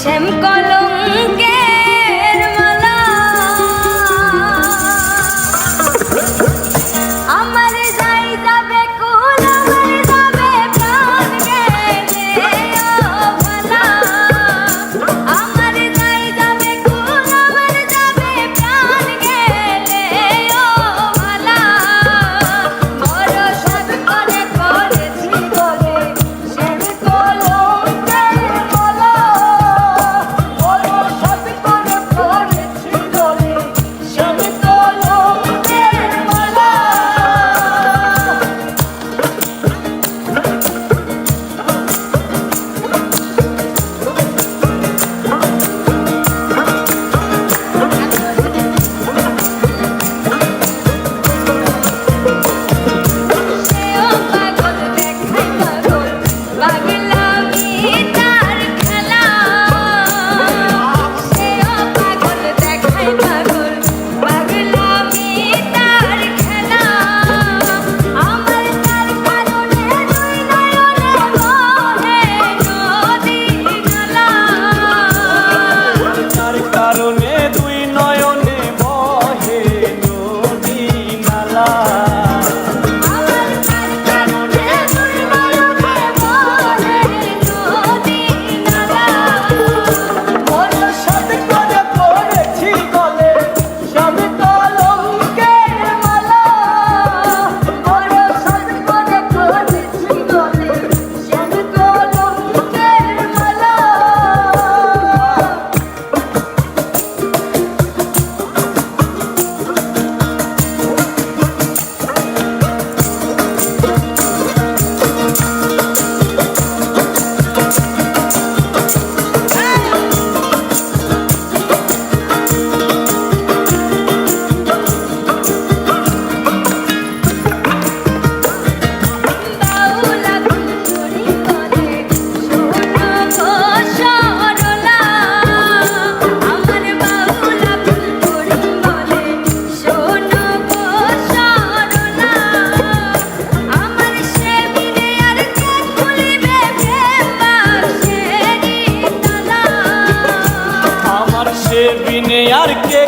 শ্যাম কলঙ্কের মালা আমার যাই যাবে কুল আমার যাবে প্রাণ গেলে ও ভালা আমার যাই যাবে কুল আমার যাবে প্রাণ গেলে ও ভালা বড় সব করে করেছি বলে শ্যাম কলঙ্কের মালা বড় সব করে করেছি বলে শ্যাম কলঙ্কের মালা সেও পাগল দেখাই পাগল পাগলামি তার খেলা সেও পাগল দেখাই পাগল পাগলামি তার খেলা আমার তার কারণে দুই নয়নে বহে নদী নালা তার কারণে দুই নয়নে বহে নদী নালা আমার তার কারণে দুই নয়নে বহে নদী নালা বড় সাথ করে পড়েছি গলে শ্যাম কলঙ্কের মালা বড় সাজ করে করেছি বলে শ্যাম কলঙ্কের মালা বাউলা ফুলঝুরি বলে শোনো গো সরলা আমার বাউলা ফুলঝুরি বলে শোনো গো সরলা আমার সে বিনে আর কে খুলিবে প্রেম বাক্সেরি তালা আমার সে বিনে আর কে